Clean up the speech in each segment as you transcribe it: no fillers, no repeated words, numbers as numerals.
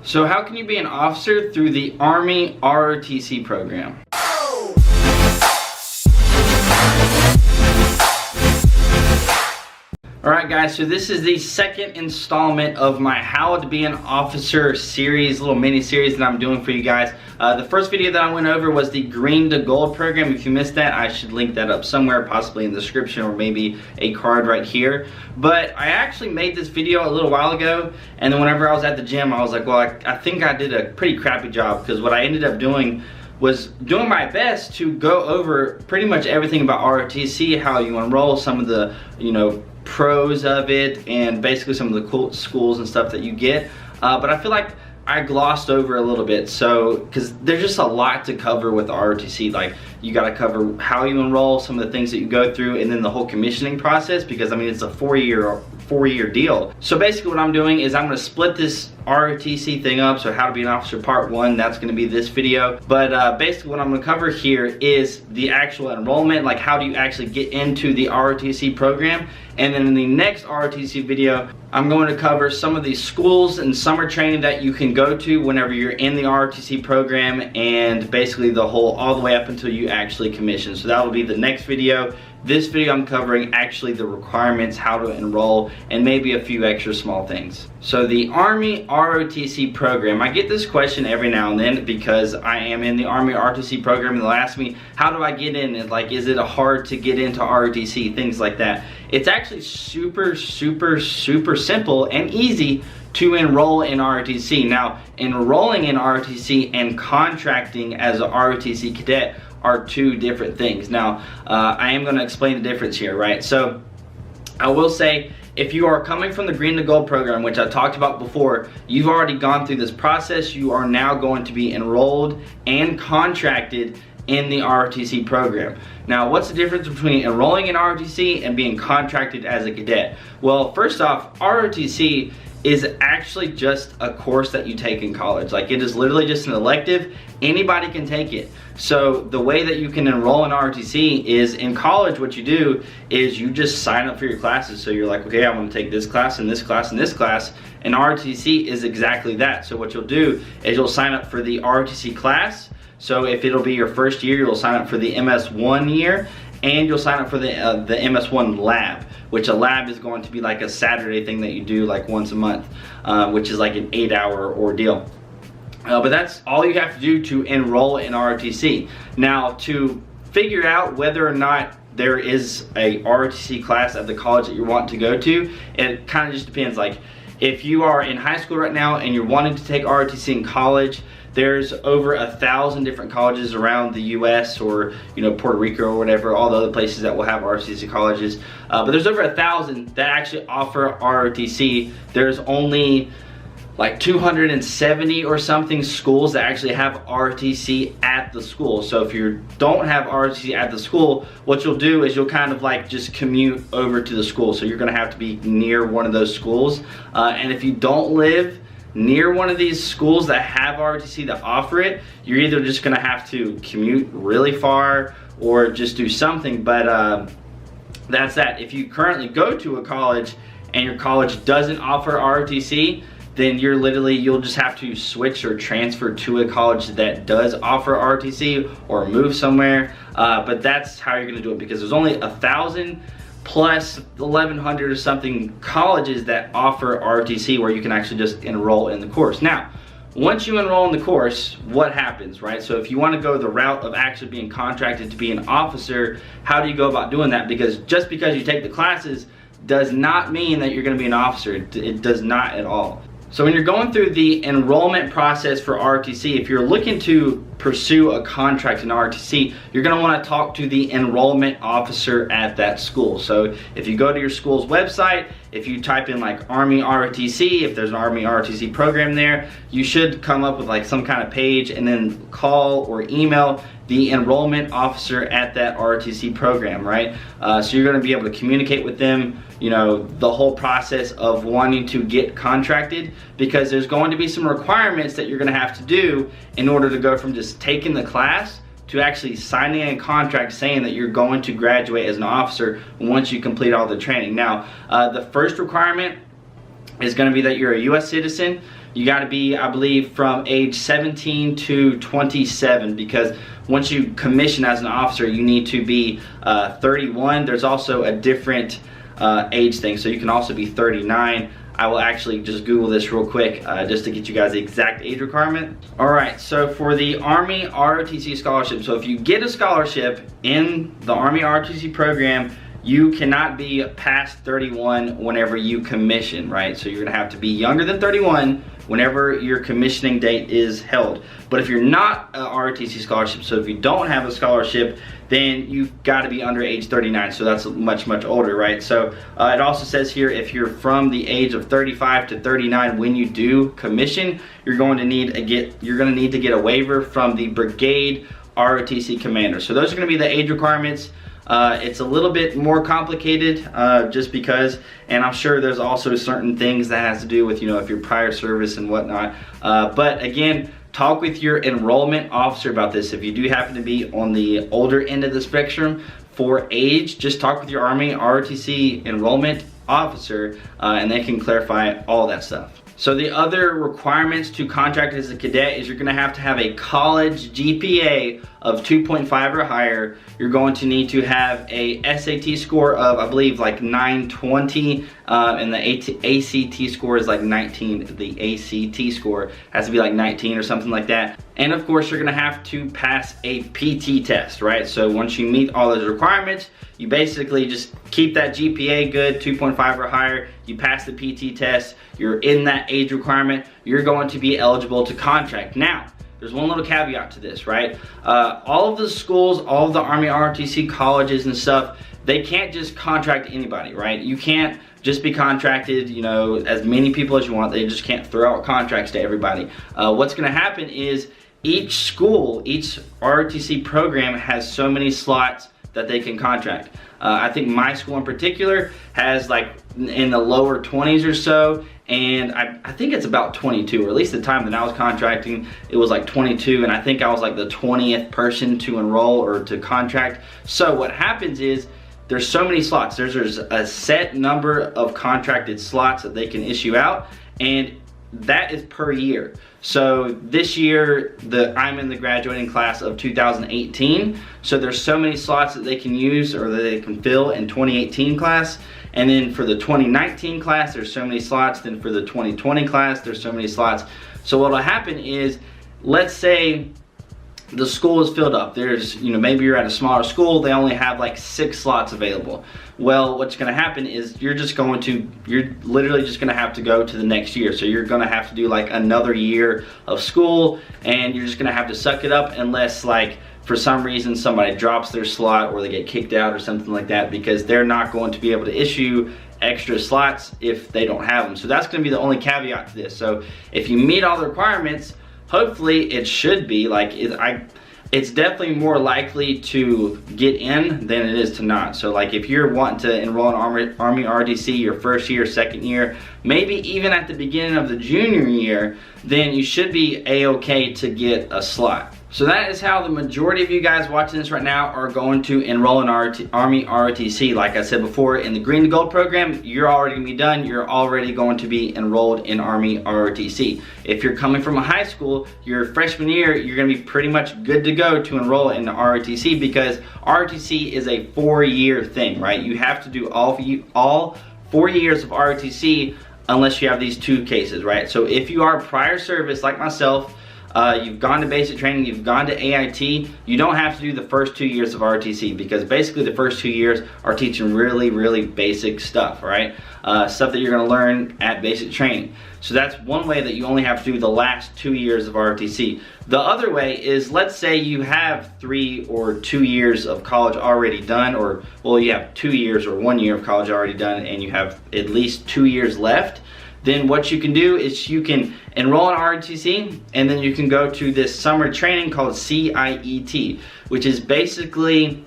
So how can you be an officer through the Army ROTC program? Alright guys, so this is the second installment of my How to Be an Officer series, little mini series that I'm doing for you guys. The first video that I went over was the Green to Gold program. If you missed that, I should link that up somewhere, possibly in the description or maybe a card right here. But I actually made this video a little while ago, and then whenever I was at the gym, I was like, well, I think I did a pretty crappy job, because what I ended up doing was doing my best to go over pretty much everything about ROTC, how you enroll, some of the, pros of it, and basically some of the cool schools and stuff that you get. But I feel like I glossed over a little bit, so because there's just a lot to cover with the ROTC. Like, you got to cover how you enroll, some of the things that you go through, and then the whole commissioning process, because I mean it's a four-year deal. So basically what I'm doing is I'm going to split this ROTC thing up. So how to be an officer part 1, that's going to be this video. But basically what I'm going to cover here is the actual enrollment, like how do you actually get into the ROTC program. And then in the next ROTC video, I'm going to cover some of these schools and summer training that you can go to whenever you're in the ROTC program, and basically the whole all the way up until you actually commission. So that will be the next video. This video I'm covering actually the requirements, how to enroll, and maybe a few extra small things. So the Army ROTC program, I get this question every now and then because I am in the Army ROTC program, and they'll ask me, how do I get in? And like, is it hard to get into ROTC? Things like that. It's actually super simple and easy to enroll in ROTC. Now, enrolling in ROTC and contracting as a ROTC cadet are two different things. Now, I am going to explain the difference here, right? So, I will say, if you are coming from the Green to Gold program, which I talked about before, you've already gone through this process. You are now going to be enrolled and contracted in the ROTC program. Now, what's the difference between enrolling in ROTC and being contracted as a cadet? Well, first off, ROTC is actually just a course that you take in college. Like, it is literally just an elective. Anybody can take it. So the way that you can enroll in ROTC is in college. What you do is you just sign up for your classes. So you're like, okay, I want to take this class and this class and this class, and ROTC is exactly that. So what you'll do is you'll sign up for the ROTC class. So if it'll be your first year, you'll sign up for the MS1 year, and you'll sign up for the MS1 lab, which a lab is going to be like a Saturday thing that you do like once a month, which is like an 8-hour ordeal. But that's all you have to do to enroll in ROTC. Now, to figure out whether or not there is a ROTC class at the college that you want to go to, it kind of just depends. Like, if you are in high school right now and you're wanting to take ROTC in college, there's over 1,000 different colleges around the US, or Puerto Rico or whatever, all the other places that will have ROTC colleges. But there's over 1,000 that actually offer ROTC. There's only like 270 or something schools that actually have ROTC at the school. So if you don't have ROTC at the school, what you'll do is you'll kind of like just commute over to the school. So you're gonna have to be near one of those schools. And if you don't live near one of these schools that have ROTC that offer it, you're either just gonna have to commute really far or just do something. But that's that. If you currently go to a college and your college doesn't offer ROTC, then you'll just have to switch or transfer to a college that does offer ROTC, or move somewhere. But that's how you're gonna do it, because there's only 1,000 plus 1,100 or something colleges that offer ROTC where you can actually just enroll in the course. Now, once you enroll in the course, what happens, right? So if you want to go the route of actually being contracted to be an officer, how do you go about doing that? Because just because you take the classes does not mean that you're going to be an officer. It does not at all. So when you're going through the enrollment process for ROTC, if you're looking to pursue a contract in ROTC, you're going to want to talk to the enrollment officer at that school. So if you go to your school's website, if you type in like Army ROTC, if there's an Army ROTC program there, you should come up with like some kind of page, and then call or email the enrollment officer at that ROTC program, right? So you're going to be able to communicate with them, the whole process of wanting to get contracted, because there's going to be some requirements that you're going to have to do in order to go from just taking the class to actually signing a contract saying that you're going to graduate as an officer once you complete all the training. Now, the first requirement is going to be that you're a US citizen. you got to be, I believe, from age 17 to 27, because once you commission as an officer, you need to be 31. There's also a different age thing, so you can also be 39. I will actually just Google this real quick just to get you guys the exact age requirement. Alright, so for the Army ROTC scholarship, so if you get a scholarship in the Army ROTC program, you cannot be past 31 whenever you commission, right? So you're gonna have to be younger than 31 whenever your commissioning date is held. But if you're not a ROTC scholarship, so if you don't have a scholarship, then you've got to be under age 39, so that's much older, right? So it also says here, if you're from the age of 35 to 39 when you do commission, you're going to need to get a waiver from the brigade ROTC commander. So those are going to be the age requirements. It's a little bit more complicated just because, and I'm sure there's also certain things that has to do with, you know, if your prior service and whatnot. But again, talk with your enrollment officer about this. If you do happen to be on the older end of the spectrum for age, just talk with your Army ROTC enrollment officer and they can clarify all that stuff. So the other requirements to contract as a cadet is you're going to have a college GPA of 2.5 or higher. You're going to need to have a SAT score of, I believe, like 920, and the ACT score is like 19. The ACT score has to be like 19 or something like that. And of course, you're going to have to pass a PT test, right? So once you meet all those requirements, you basically just keep that GPA good, 2.5 or higher. You pass the PT test, you're in that age requirement, you're going to be eligible to contract. Now, there's one little caveat to this, right? All of the schools, all of the Army ROTC colleges and stuff, they can't just contract anybody, right? You can't just be contracted, you know, as many people as you want. They just can't throw out contracts to everybody. What's gonna happen is each school, each ROTC program has so many slots that they can contract. I think my school in particular has like in the lower 20s or so, and I think it's about 22, or at least the time that I was contracting, it was like 22, and I think I was like the 20th person to enroll or to contract. So what happens is there's so many slots. There's a set number of contracted slots that they can issue out, and that is per year. So this year, I'm in the graduating class of 2018, so there's so many slots that they can use or that they can fill in 2018 class. And then for the 2019 class, there's so many slots. Then for the 2020 class, there's so many slots. So what will happen is, let's say the school is filled up. There's, you know, maybe you're at a smaller school, they only have like 6 slots available. Well, what's gonna happen is you're literally just gonna have to go to the next year. So you're gonna have to do like another year of school, and you're just gonna have to suck it up unless, like, for some reason somebody drops their slot or they get kicked out or something like that, because they're not going to be able to issue extra slots if they don't have them. So that's gonna be the only caveat to this. So if you meet all the requirements, hopefully it should be like, it's definitely more likely to get in than it is to not. So like if you're wanting to enroll in Army ROTC your first year, second year, maybe even at the beginning of the junior year, then you should be a-okay to get a slot. So that is how the majority of you guys watching this right now are going to enroll in Army ROTC. Like I said before, in the Green to Gold program, you're already gonna be done. You're already going to be enrolled in Army ROTC. If you're coming from a high school, your freshman year, you're gonna be pretty much good to go to enroll in the ROTC, because ROTC is a 4-year thing, right? You have to do all 4 years of ROTC unless you have these 2 cases, right? So if you are prior service like myself, you've gone to basic training, you've gone to AIT, you don't have to do the first 2 years of ROTC, because basically the first 2 years are teaching really basic stuff, right? Stuff that you're gonna learn at basic training. So that's one way that you only have to do the last 2 years of ROTC. The other way is, let's say you have 3 or 2 years of college already done, or, well, you have 2 years or 1 year of college already done, and you have at least 2 years left. Then what you can do is you can enroll in ROTC, and then you can go to this summer training called CIET, which is basically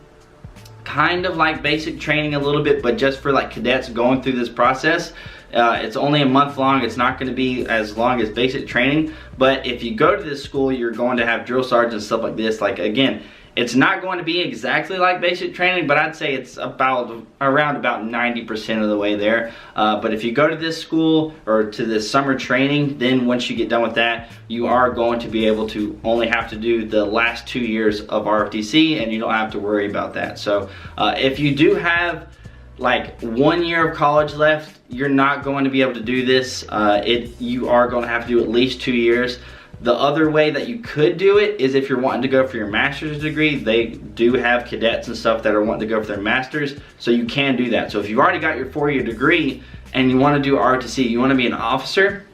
kind of like basic training a little bit, but just for like cadets going through this process. It's only a month long. It's not going to be as long as basic training, but if you go to this school, you're going to have drill sergeants and stuff like this. Like, again, It's not going to be exactly like basic training, but I'd say it's around about 90% of the way there. But if you go to this school or to this summer training, then once you get done with that, you are going to be able to only have to do the last 2 years of ROTC, and you don't have to worry about that. So if you do have like 1 year of college left, you're not going to be able to do this. You are going to have to do at least 2 years. The other way that you could do it is if you're wanting to go for your master's degree. They do have cadets and stuff that are wanting to go for their master's, so you can do that. So if you've already got your 4-year degree and you want to do ROTC, you want to be an officer,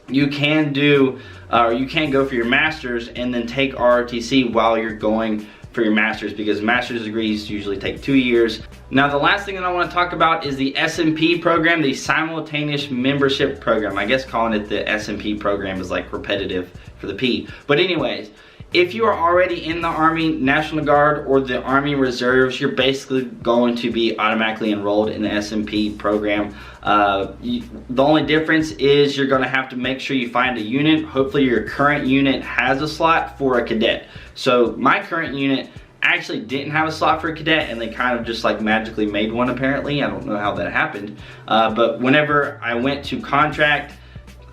you can do, or you can go for your master's and then take ROTC while you're going for your master's, because master's degrees usually take 2 years. Now the last thing that I want to talk about is the SMP program, the simultaneous membership program. I guess calling it the SMP program is like repetitive for the P. But anyways, if you are already in the Army National Guard or the Army Reserves, you're basically going to be automatically enrolled in the SMP program. The only difference is you're going to have to make sure you find a unit. Hopefully your current unit has a slot for a cadet. So my current unit actually didn't have a slot for a cadet, and they kind of just like magically made one apparently. I don't know how that happened. But whenever I went to contract,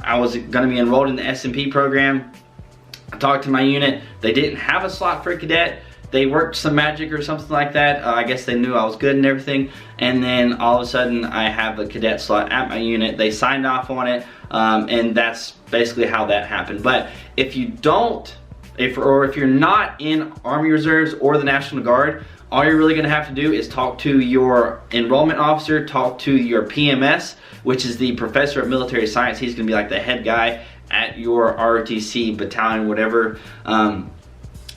I was going to be enrolled in the SMP program. I talked to my unit. They didn't have a slot for a cadet. They worked some magic or something like that. I guess they knew I was good and everything. And then all of a sudden I have a cadet slot at my unit. They signed off on it, and that's basically how that happened. But if you don't, if you're not in Army Reserves or the National Guard, all you're really gonna have to do is talk to your enrollment officer, talk to your PMS, which is the Professor of Military Science. He's gonna be like the head guy at your ROTC battalion, whatever.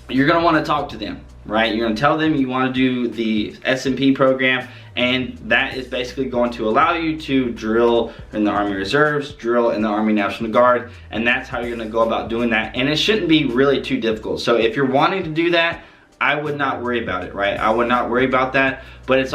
You're gonna wanna talk to them, right? You're gonna tell them you wanna do the SMP program, and that is basically going to allow you to drill in the Army Reserves, drill in the Army National Guard, and that's how you're gonna go about doing that. And it shouldn't be really too difficult. So if you're wanting to do that, I would not worry about it, right? I would not worry about that, but it's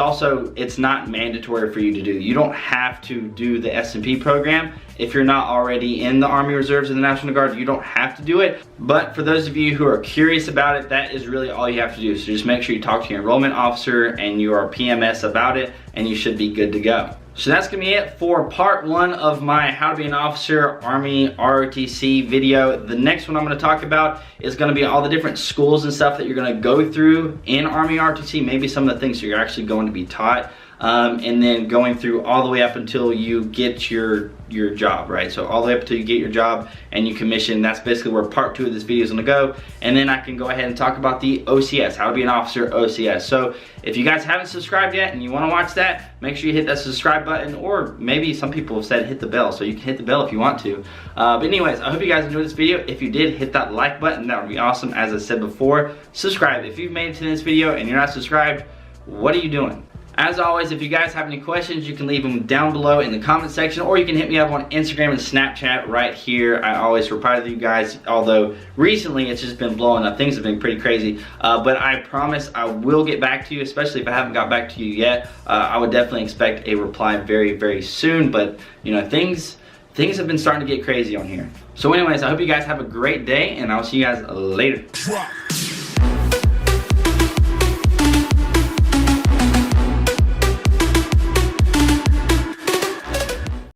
not mandatory for you to do. You don't have to do the SMP program. If you're not already in the Army Reserves or the National Guard, you don't have to do it. But for those of you who are curious about it, that is really all you have to do. So just make sure you talk to your enrollment officer and your PMS about it, and you should be good to go. So that's gonna be it for part 1 of my How to Be an Officer Army ROTC video. The next one I'm gonna talk about is gonna be all the different schools and stuff that you're gonna go through in Army ROTC, maybe some of the things that you're actually going to be taught, and then going through all the way up until you get your job, right? So all the way up until you get your job and you commission. That's basically where part 2 of this video is gonna go. And then I can go ahead and talk about the OCS, How to Be an Officer OCS. So if you guys haven't subscribed yet and you wanna watch that, make sure you hit that subscribe button, or maybe some people have said hit the bell, so you can hit the bell if you want to. But anyways, I hope you guys enjoyed this video. If you did, hit that like button, that would be awesome. As I said before, subscribe. If you've made it to this video and you're not subscribed, what are you doing? As always, if you guys have any questions, you can leave them down below in the comment section, or you can hit me up on Instagram and Snapchat right here. I always reply to you guys, although recently it's just been blowing up. Things have been pretty crazy, but I promise I will get back to you, especially if I haven't got back to you yet. I would definitely expect a reply very, very soon, but you know, things have been starting to get crazy on here. So anyways, I hope you guys have a great day, and I'll see you guys later.